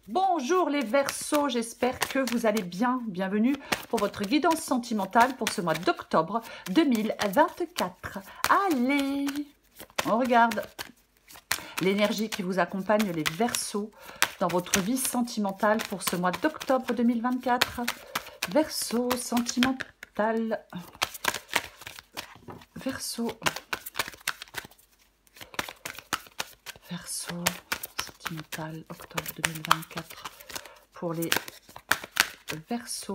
Bonjour les Verseaux, j'espère que vous allez bien. Bienvenue pour votre guidance sentimentale pour ce mois d'octobre 2024. Allez, on regarde l'énergie qui vous accompagne les Verseaux dans votre vie sentimentale pour ce mois d'octobre 2024. Verseau sentimental. Verseau. Verseau sentimental octobre 2024 pour les Verseaux.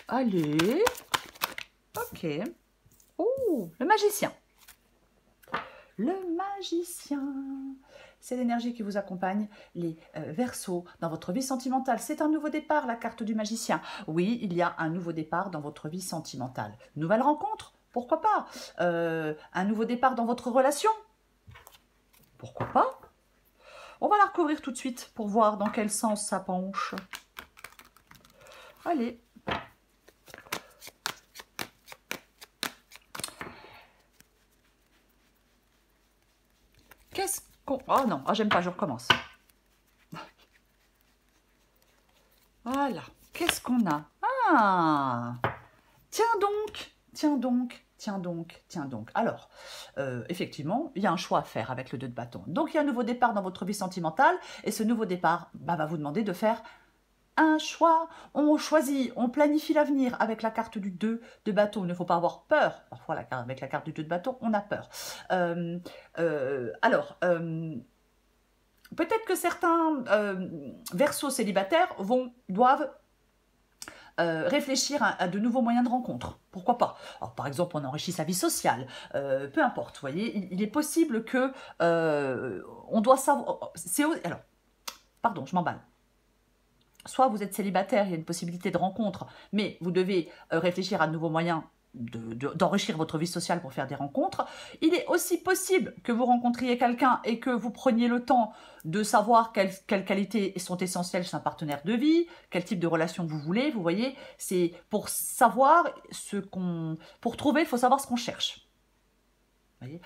Allez. Ok. Oh, le magicien. Le magicien. C'est l'énergie qui vous accompagne, les Verseaux, dans votre vie sentimentale. C'est un nouveau départ, la carte du magicien. Oui, il y a un nouveau départ dans votre vie sentimentale. Nouvelle rencontre, pourquoi pas. Un nouveau départ dans votre relation, pourquoi pas. On va la recouvrir tout de suite pour voir dans quel sens ça penche. Allez. Qu'est-ce qu'on... Oh non, oh, j'aime pas, je recommence. Voilà. Qu'est-ce qu'on a? Ah! Tiens donc, tiens donc, tiens donc, tiens donc. Alors, effectivement, il y a un choix à faire avec le 2 de bâton. Donc, il y a un nouveau départ dans votre vie sentimentale. Et ce nouveau départ va vous demander de faire un choix. On choisit, on planifie l'avenir avec la carte du 2 de bâton. Il ne faut pas avoir peur. Parfois, avec la carte du 2 de bâton, on a peur. Peut-être que certains Verseaux célibataires doivent réfléchir à de nouveaux moyens de rencontre. Pourquoi pas? Alors, par exemple, on enrichit sa vie sociale. Peu importe, vous voyez. Il est possible que on doit savoir... Alors, pardon, je m'emballe. Soit vous êtes célibataire, il y a une possibilité de rencontre, mais vous devez réfléchir à de nouveaux moyens d'enrichir votre vie sociale pour faire des rencontres. Il est aussi possible que vous rencontriez quelqu'un et que vous preniez le temps de savoir quelles qualités sont essentielles chez un partenaire de vie, quel type de relation vous voulez, vous voyez. C'est pour savoir pour trouver, il faut savoir ce qu'on cherche. Vous voyez.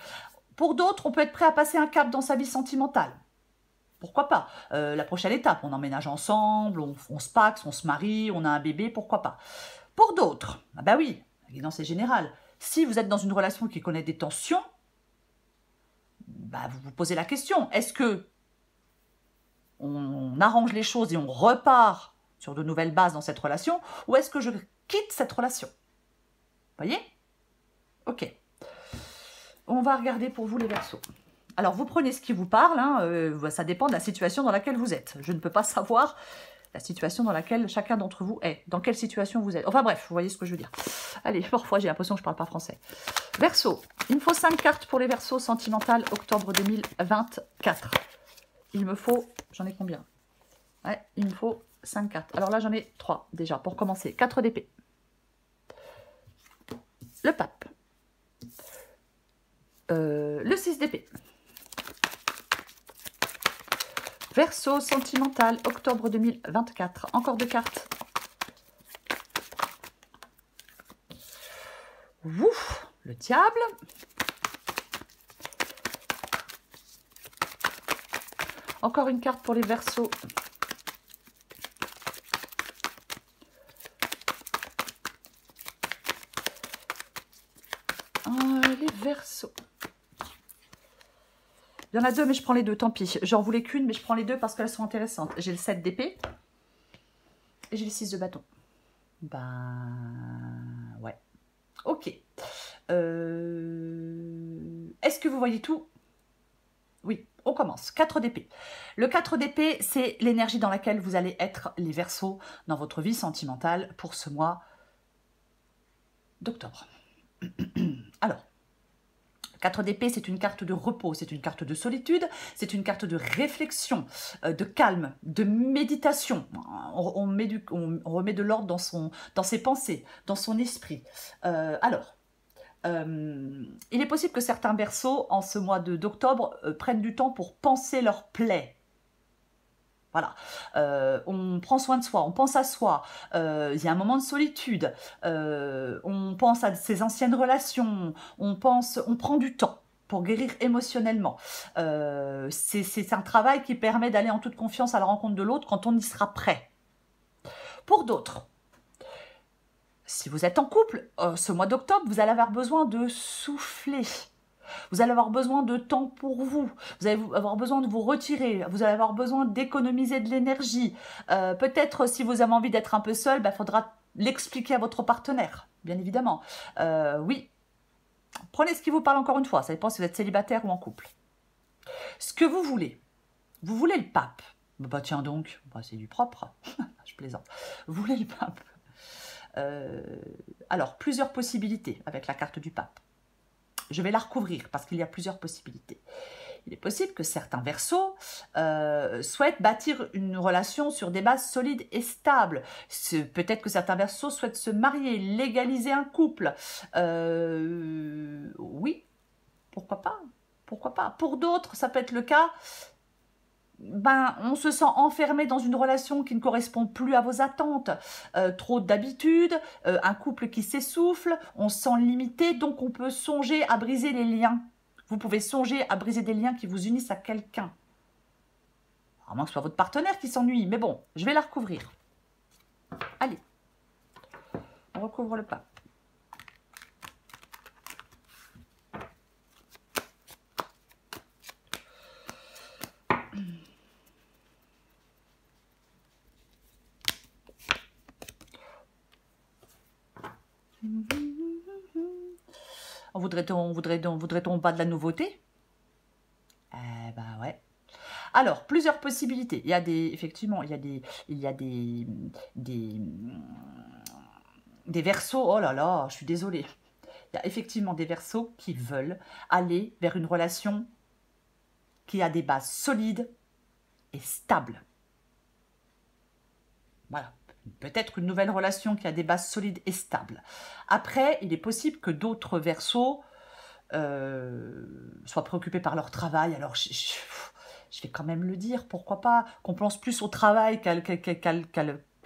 Pour d'autres, on peut être prêt à passer un cap dans sa vie sentimentale. Pourquoi pas? La prochaine étape, on emménage ensemble, on se paxe, on se marie, on a un bébé, pourquoi pas? Pour d'autres, ah bah oui, la guidance est générale. Si vous êtes dans une relation qui connaît des tensions, bah vous vous posez la question, est-ce que on arrange les choses et on repart sur de nouvelles bases dans cette relation, ou est-ce que je quitte cette relation? Vous voyez? Ok. On va regarder pour vous les Verseaux. Alors, vous prenez ce qui vous parle, hein, ça dépend de la situation dans laquelle vous êtes. Je ne peux pas savoir la situation dans laquelle chacun d'entre vous est, dans quelle situation vous êtes. Enfin bref, vous voyez ce que je veux dire. Allez, parfois j'ai l'impression que je ne parle pas français. Verseau, il me faut 5 cartes pour les Verseaux sentimentales octobre 2024. Il me faut, j'en ai combien? Ouais, il me faut 5 cartes. Alors là, j'en ai 3 déjà, pour commencer. 4 d'épée. Le pape. Le 6 d'épée. Verseau sentimental, octobre 2024. Encore 2 cartes. Ouf, le diable. Encore une carte pour les Verseaux. Les Verseaux. Il y en a 2, mais je prends les 2, tant pis. J'en voulais qu'une, mais je prends les 2 parce qu'elles sont intéressantes. J'ai le 7 d'épée et j'ai le 6 de bâton. Ben, ouais. Ok. Est-ce que vous voyez tout? Oui, on commence. 4 d'épée. Le 4 d'épée, c'est l'énergie dans laquelle vous allez être, les Verseaux, dans votre vie sentimentale pour ce mois d'octobre. Alors, 4 d'épée, c'est une carte de repos, c'est une carte de solitude, c'est une carte de réflexion, de calme, de méditation. On remet de l'ordre dans ses pensées, dans son esprit. Il est possible que certains Verseaux, en ce mois d'octobre, prennent du temps pour penser leur plaie. Voilà, on prend soin de soi, on pense à soi, il y a un moment de solitude, on pense à ses anciennes relations, on prend du temps. pour guérir émotionnellement. C'est un travail qui permet d'aller en toute confiance à la rencontre de l'autre quand on y sera prêt. Pour d'autres, si vous êtes en couple, ce mois d'octobre, vous allez avoir besoin de souffler. Vous allez avoir besoin de temps pour vous. Vous allez avoir besoin de vous retirer. Vous allez avoir besoin d'économiser de l'énergie. Peut-être, si vous avez envie d'être un peu seul, il faudra l'expliquer à votre partenaire, bien évidemment. Oui, prenez ce qui vous parle encore une fois. Ça dépend si vous êtes célibataire ou en couple. Ce que vous voulez le pape. Bah tiens donc, c'est du propre. Je plaisante. Vous voulez le pape. Alors, plusieurs possibilités avec la carte du pape. Je vais la recouvrir parce qu'il y a plusieurs possibilités. Il est possible que certains Verseaux souhaitent bâtir une relation sur des bases solides et stables. Peut-être que certains Verseaux souhaitent se marier, légaliser un couple. Oui, pourquoi pas? Pourquoi pas? Pour d'autres, ça peut être le cas. On se sent enfermé dans une relation qui ne correspond plus à vos attentes, trop d'habitudes, un couple qui s'essouffle, on se sent limité, donc on peut songer à briser les liens. Vous pouvez songer à briser des liens qui vous unissent à quelqu'un. À moins que ce soit votre partenaire qui s'ennuie, mais bon, je vais la recouvrir. Allez, on recouvre le pape. Voudrait-on pas de la nouveauté? Ouais. Alors, plusieurs possibilités. Il y a effectivement, il y a des Verseaux. Oh là là, je suis désolée. Il y a effectivement des Verseaux qui veulent aller vers une relation qui a des bases solides et stables. Voilà. Peut-être une nouvelle relation qui a des bases solides et stables. Après, il est possible que d'autres Verseaux soient préoccupés par leur travail. Alors, je vais quand même le dire, pourquoi pas, qu'on pense plus au travail qu'à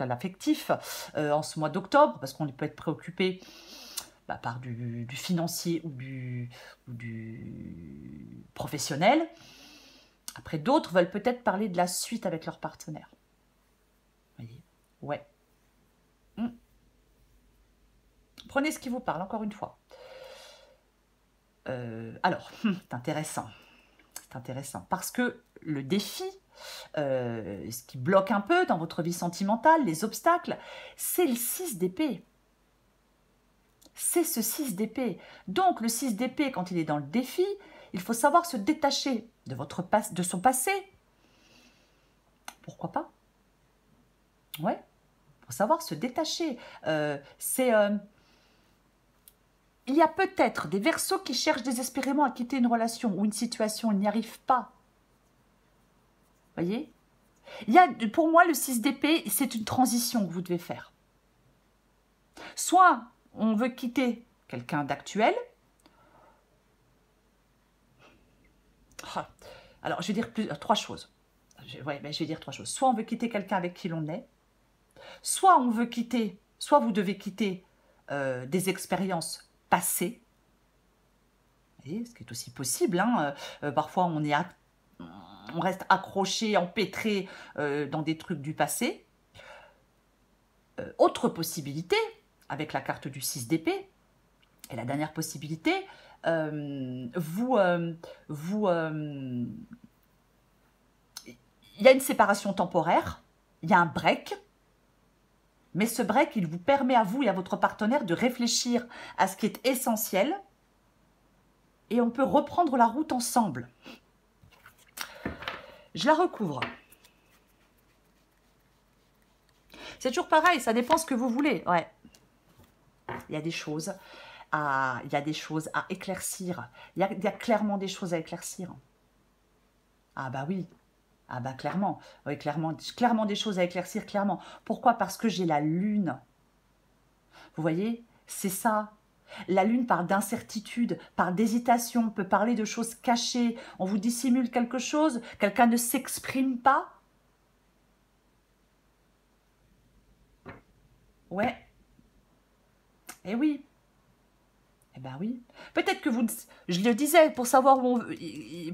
l'affectif en ce mois d'octobre, parce qu'on peut être préoccupé par du financier ou du professionnel. Après, d'autres veulent peut-être parler de la suite avec leur partenaire. Vous voyez? Ouais. Prenez ce qui vous parle, encore une fois. Alors, c'est intéressant. C'est intéressant parce que le défi, ce qui bloque un peu dans votre vie sentimentale, les obstacles, c'est le 6 d'épée. C'est ce 6 d'épée. Donc, le 6 d'épée, quand il est dans le défi, il faut savoir se détacher de son passé. Pourquoi pas? Ouais, il faut savoir se détacher. Il y a peut-être des Verseaux qui cherchent désespérément à quitter une relation ou une situation, ils n'y arrivent pas. Vous voyez? Pour moi, le 6 d'épée, c'est une transition que vous devez faire. Soit on veut quitter quelqu'un d'actuel. Alors, je vais dire trois choses. Je vais dire trois choses. Soit on veut quitter quelqu'un avec qui l'on est. Soit vous devez quitter des expériences passées. Vous voyez, ce qui est aussi possible. Parfois, on reste accroché, empêtré dans des trucs du passé. Autre possibilité, avec la carte du 6 d'épée, et la dernière possibilité, il y a une séparation temporaire, il y a un break, mais ce break, il vous permet à vous et à votre partenaire de réfléchir à ce qui est essentiel, et on peut reprendre la route ensemble. Je la recouvre. C'est toujours pareil, ça dépend ce que vous voulez. Ouais. Il y a des choses à éclaircir. Il y a clairement des choses à éclaircir. Ah bah oui. Ah bah clairement. Oui, clairement des choses à éclaircir, clairement. Pourquoi? Parce que j'ai la lune. Vous voyez? C'est ça. La lune parle d'incertitude, parle d'hésitation, peut parler de choses cachées. On vous dissimule quelque chose, quelqu'un ne s'exprime pas. Ouais. Eh oui. Eh ben oui. Peut-être que vous... Je le disais, pour savoir où on veut,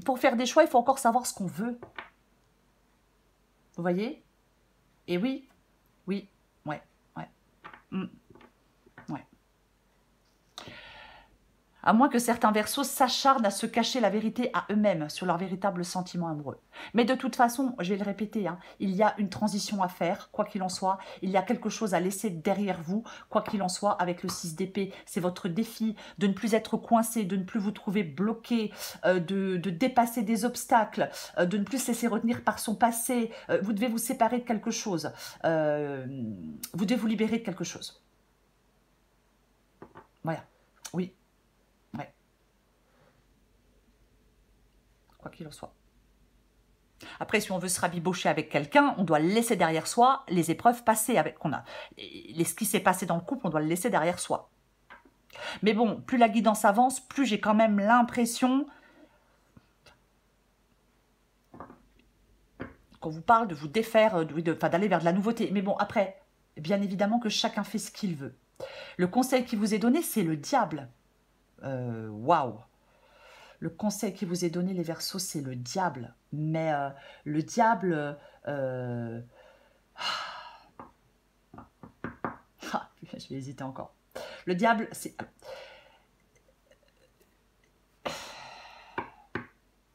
pour faire des choix, il faut encore savoir ce qu'on veut. Vous voyez? Et oui, oui, ouais, ouais, mm, ouais. À moins que certains versos s'acharnent à se cacher la vérité à eux-mêmes sur leurs véritables sentiments amoureux. Mais de toute façon, je vais le répéter, hein, il y a une transition à faire, quoi qu'il en soit. Il y a quelque chose à laisser derrière vous, quoi qu'il en soit, avec le 6 d'épée. C'est votre défi de ne plus être coincé, de ne plus vous trouver bloqué, de dépasser des obstacles, de ne plus se laisser retenir par son passé. Vous devez vous séparer de quelque chose. Vous devez vous libérer de quelque chose. Voilà. Oui. Ouais. Quoi qu'il en soit. Après, si on veut se rabibocher avec quelqu'un, on doit le laisser derrière soi, les épreuves passées avec qu'on a. Ce qui s'est passé dans le couple, on doit le laisser derrière soi. Mais bon, plus la guidance avance, plus j'ai quand même l'impression qu'on vous parle de vous défaire, d'aller vers de la nouveauté. Mais bon, après, bien évidemment que chacun fait ce qu'il veut. Le conseil qui vous est donné, c'est le diable. Waouh! Le conseil qui vous est donné, les Verseaux, c'est le diable. Mais le diable... je vais hésiter encore. Le diable, c'est...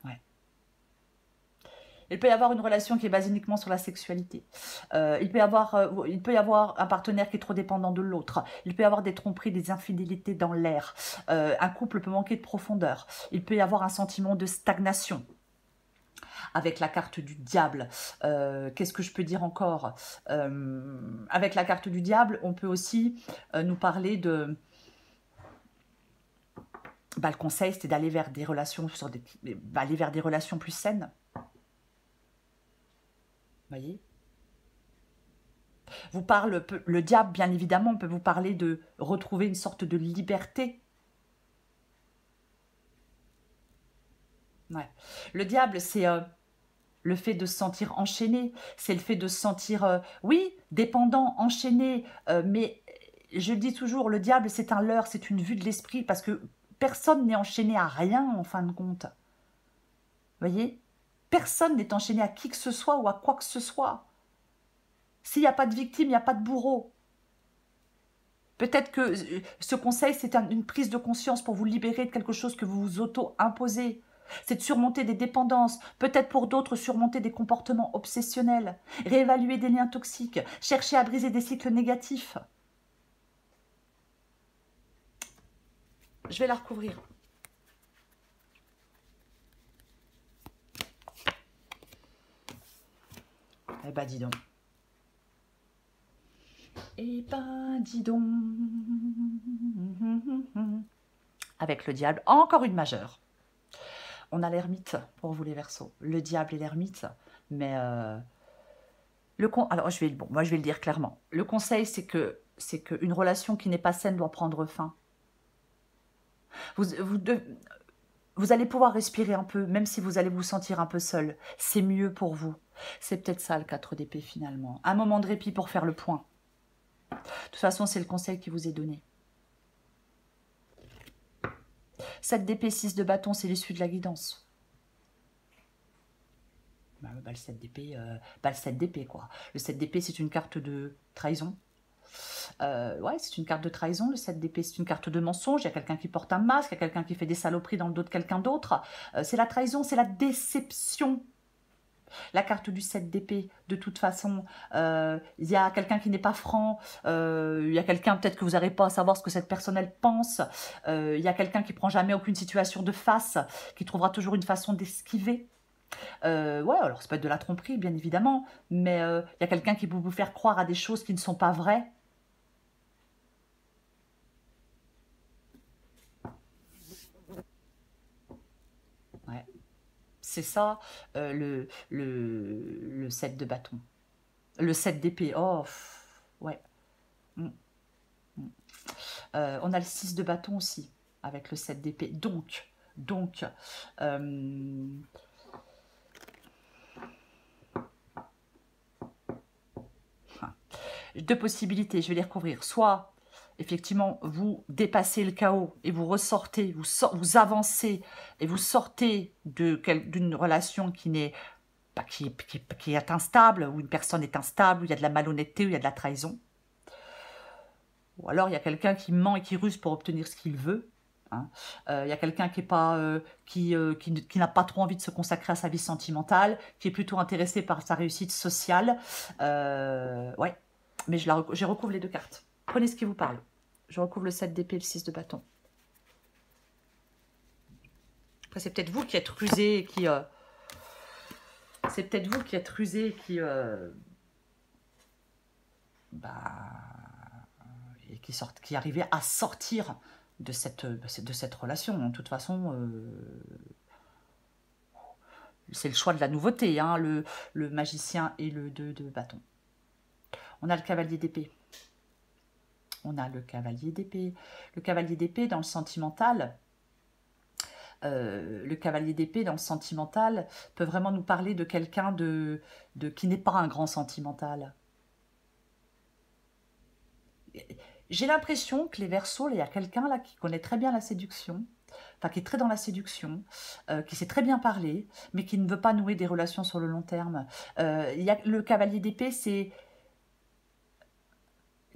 Ouais. Il peut y avoir une relation qui est basée uniquement sur la sexualité. Il peut y avoir un partenaire qui est trop dépendant de l'autre. Il peut y avoir des tromperies, des infidélités dans l'air. Un couple peut manquer de profondeur. Il peut y avoir un sentiment de stagnation. Avec la carte du diable, qu'est-ce que je peux dire encore? Avec la carte du diable, on peut aussi nous parler de... le conseil, c'était d'aller vers des relations aller vers des relations plus saines. Vous voyez? Le diable, bien évidemment, peut vous parler de retrouver une sorte de liberté. Ouais. Le diable, c'est le fait de se sentir enchaîné, c'est le fait de se sentir, oui, dépendant, enchaîné, mais je dis toujours, le diable, c'est un leurre, c'est une vue de l'esprit, parce que personne n'est enchaîné à rien, en fin de compte. Vous voyez? Personne n'est enchaîné à qui que ce soit ou à quoi que ce soit. S'il n'y a pas de victime, il n'y a pas de bourreau. Peut-être que ce conseil, c'est une prise de conscience pour vous libérer de quelque chose que vous vous auto-imposez. C'est de surmonter des dépendances, peut-être pour d'autres surmonter des comportements obsessionnels, réévaluer des liens toxiques, chercher à briser des cycles négatifs. Je vais la recouvrir. Eh ben dis donc. Eh ben dis donc. Avec le diable, encore une majeure. On a l'ermite pour vous les Verseaux. Le diable et l'ermite. Mais alors moi je vais le dire clairement. Le conseil, c'est qu'une relation qui n'est pas saine doit prendre fin. Vous allez pouvoir respirer un peu, même si vous allez vous sentir un peu seul. C'est mieux pour vous. C'est peut-être ça le 4 d'épée finalement. Un moment de répit pour faire le point. De toute façon, c'est le conseil qui vous est donné. 7 d'épée, 6 de bâton, c'est l'issue de la guidance. Le 7 d'épée, le 7 d'épée quoi. Le 7 d'épée, c'est une carte de trahison. Ouais, c'est une carte de trahison, le 7 d'épée, c'est une carte de mensonge. Il y a quelqu'un qui porte un masque, il y a quelqu'un qui fait des saloperies dans le dos de quelqu'un d'autre. C'est la trahison, c'est la déception. La carte du 7 d'épée, de toute façon, il y a quelqu'un qui n'est pas franc, il y a quelqu'un peut-être que vous n'arrivez pas à savoir ce que cette personne elle pense, il y a quelqu'un qui prend jamais aucune situation de face, qui trouvera toujours une façon d'esquiver. Ouais, alors ça peut être de la tromperie, bien évidemment, mais il y a quelqu'un qui peut vous faire croire à des choses qui ne sont pas vraies. Ouais. C'est ça, le 7 de bâton. Le 7 d'épée, oh, ouais. Mm, mm. On a le 6 de bâton aussi, avec le 7 d'épée. Donc, deux possibilités, je vais les recouvrir. Soit effectivement, vous dépassez le chaos et vous ressortez, vous avancez et vous sortez d'une relation qui n'est pas, qui est instable, où une personne est instable, où il y a de la malhonnêteté, où il y a de la trahison. Ou alors il y a quelqu'un qui ment et qui ruse pour obtenir ce qu'il veut. Hein. Il y a quelqu'un qui n'a pas trop envie de se consacrer à sa vie sentimentale, qui est plutôt intéressé par sa réussite sociale. Ouais, mais je recouvre les deux cartes. Prenez ce qui vous parle. Je recouvre le 7 d'épée et le 6 de bâton. Après, c'est peut-être vous qui êtes rusé et qui... c'est peut-être vous qui êtes rusé et qui... qui arrivait à sortir de cette relation. De toute façon, c'est le choix de la nouveauté, hein, le magicien et le 2 de bâton. On a le cavalier d'épée. On a le cavalier d'épée. Le cavalier d'épée dans le sentimental... le cavalier d'épée dans le sentimental peut vraiment nous parler de quelqu'un qui n'est pas un grand sentimental. J'ai l'impression que les Verseaux, il y a quelqu'un là qui connaît très bien la séduction, enfin qui est très dans la séduction, qui sait très bien parler, mais qui ne veut pas nouer des relations sur le long terme. Le cavalier d'épée, c'est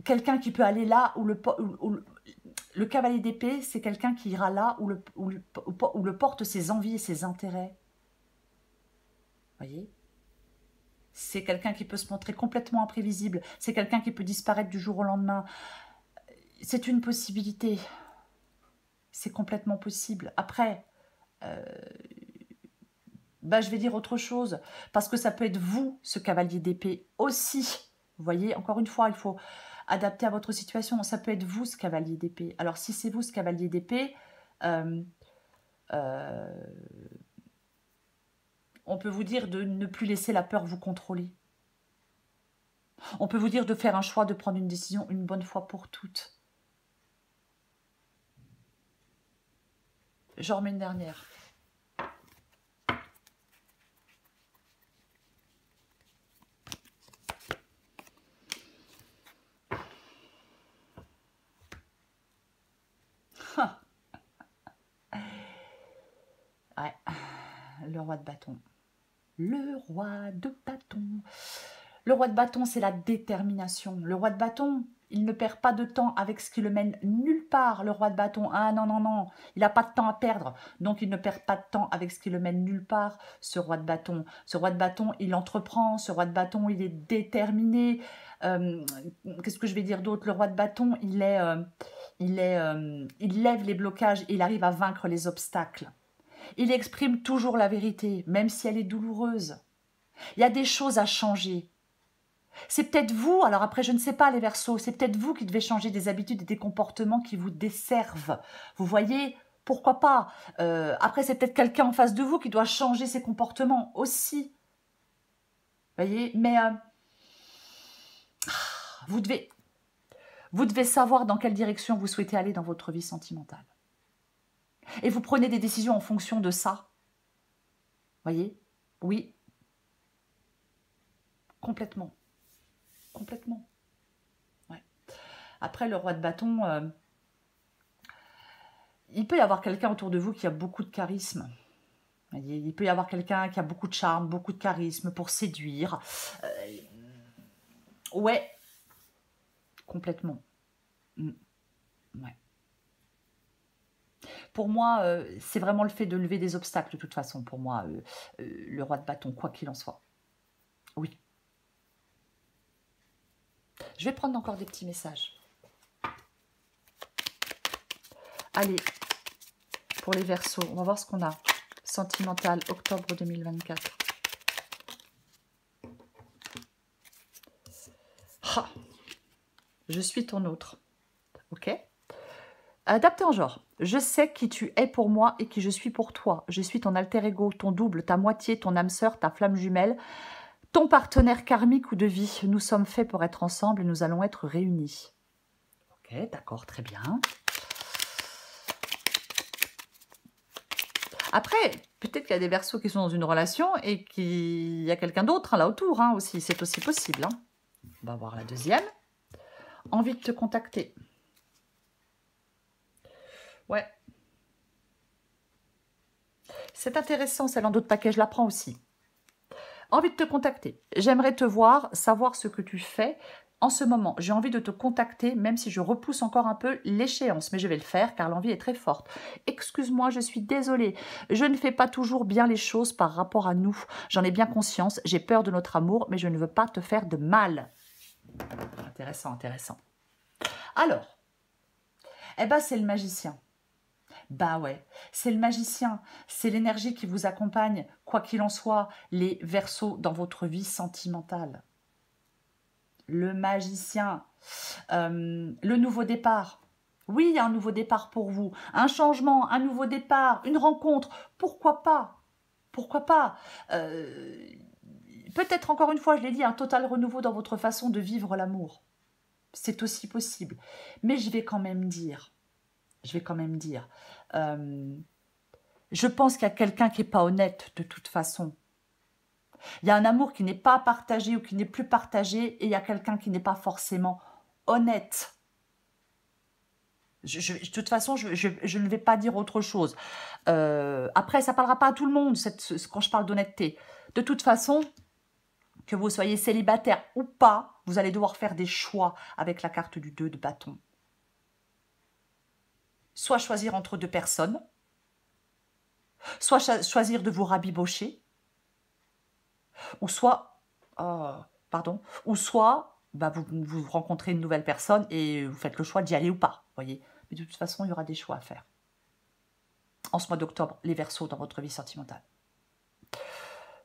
quelqu'un qui peut aller là où le cavalier d'épée, c'est quelqu'un qui ira là où le portent ses envies et ses intérêts. Voyez ? C'est quelqu'un qui peut se montrer complètement imprévisible. C'est quelqu'un qui peut disparaître du jour au lendemain. C'est une possibilité. C'est complètement possible. Après, je vais dire autre chose. Parce que ça peut être vous, ce cavalier d'épée, aussi. Vous voyez, encore une fois, il faut adapter à votre situation. Ça peut être vous, ce cavalier d'épée. Alors, si c'est vous, ce cavalier d'épée, on peut vous dire de ne plus laisser la peur vous contrôler. On peut vous dire de faire un choix, de prendre une décision une bonne fois pour toutes. J'en remets une dernière. Ouais, le roi de bâton. Le roi de bâton. Le roi de bâton, c'est la détermination. Le roi de bâton, il ne perd pas de temps avec ce qui le mène nulle part. Le roi de bâton, ah non, non, non, il n'a pas de temps à perdre. Donc, il ne perd pas de temps avec ce qui le mène nulle part, ce roi de bâton. Ce roi de bâton, il entreprend. Ce roi de bâton, il est déterminé. Qu'est-ce que je vais dire d'autre? Le roi de bâton, il lève les blocages et il arrive à vaincre les obstacles. Il exprime toujours la vérité, même si elle est douloureuse. Il y a des choses à changer. C'est peut-être vous, alors après je ne sais pas les Verseaux, c'est peut-être vous qui devez changer des habitudes et des comportements qui vous desservent. Vous voyez, pourquoi pas. Après c'est peut-être quelqu'un en face de vous qui doit changer ses comportements aussi. Vous voyez, mais vous devez savoir dans quelle direction vous souhaitez aller dans votre vie sentimentale. Et vous prenez des décisions en fonction de ça. Voyez? Oui. Complètement. Complètement. Ouais. Après, le roi de bâton, il peut y avoir quelqu'un autour de vous qui a beaucoup de charisme. Voyez, il peut y avoir quelqu'un qui a beaucoup de charme, beaucoup de charisme pour séduire. Ouais. Complètement. Ouais. Pour moi, c'est vraiment le fait de lever des obstacles, de toute façon, pour moi, le roi de bâton, quoi qu'il en soit. Oui. Je vais prendre encore des petits messages. Allez, pour les Verseaux, on va voir ce qu'on a. Sentimental, octobre 2024. Ah, je suis ton autre. Ok? Adapté en genre. Je sais qui tu es pour moi et qui je suis pour toi. Je suis ton alter ego, ton double, ta moitié, ton âme sœur, ta flamme jumelle, ton partenaire karmique ou de vie. Nous sommes faits pour être ensemble et nous allons être réunis. Ok, d'accord, très bien. Après, peut-être qu'il y a des Verseaux qui sont dans une relation et qu'il y a quelqu'un d'autre là autour aussi. C'est aussi possible. On va voir la deuxième. Envie de te contacter. Ouais. C'est intéressant, celle en d'autres paquets, je la prends aussi. Envie de te contacter. J'aimerais te voir, savoir ce que tu fais. En ce moment, j'ai envie de te contacter, même si je repousse encore un peu l'échéance. Mais je vais le faire, car l'envie est très forte. Excuse-moi, je suis désolée. Je ne fais pas toujours bien les choses par rapport à nous. J'en ai bien conscience. J'ai peur de notre amour, mais je ne veux pas te faire de mal. Intéressant, intéressant. Alors, eh ben, c'est le magicien. Bah ouais, c'est le magicien, c'est l'énergie qui vous accompagne, quoi qu'il en soit, les Verseaux dans votre vie sentimentale. Le magicien, le nouveau départ. Oui, il y a un nouveau départ pour vous, un changement, un nouveau départ, une rencontre, pourquoi pas? Pourquoi pas? Peut-être encore une fois, je l'ai dit, un total renouveau dans votre façon de vivre l'amour. C'est aussi possible. Mais je vais quand même dire, je pense qu'il y a quelqu'un qui n'est pas honnête de toute façon. Il y a un amour qui n'est pas partagé ou qui n'est plus partagé et il y a quelqu'un qui n'est pas forcément honnête. De toute façon, je ne vais pas dire autre chose. Après, ça ne parlera pas à tout le monde quand je parle d'honnêteté. De toute façon, que vous soyez célibataire ou pas, vous allez devoir faire des choix avec la carte du 2 de bâton. Soit choisir entre deux personnes, soit choisir de vous rabibocher, ou soit, ou soit bah, vous rencontrez une nouvelle personne et vous faites le choix d'y aller ou pas, voyez. Mais de toute façon, il y aura des choix à faire. En ce mois d'octobre, les Verseaux dans votre vie sentimentale.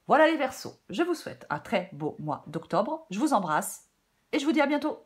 Voilà les Verseaux, je vous souhaite un très beau mois d'octobre. Je vous embrasse et je vous dis à bientôt.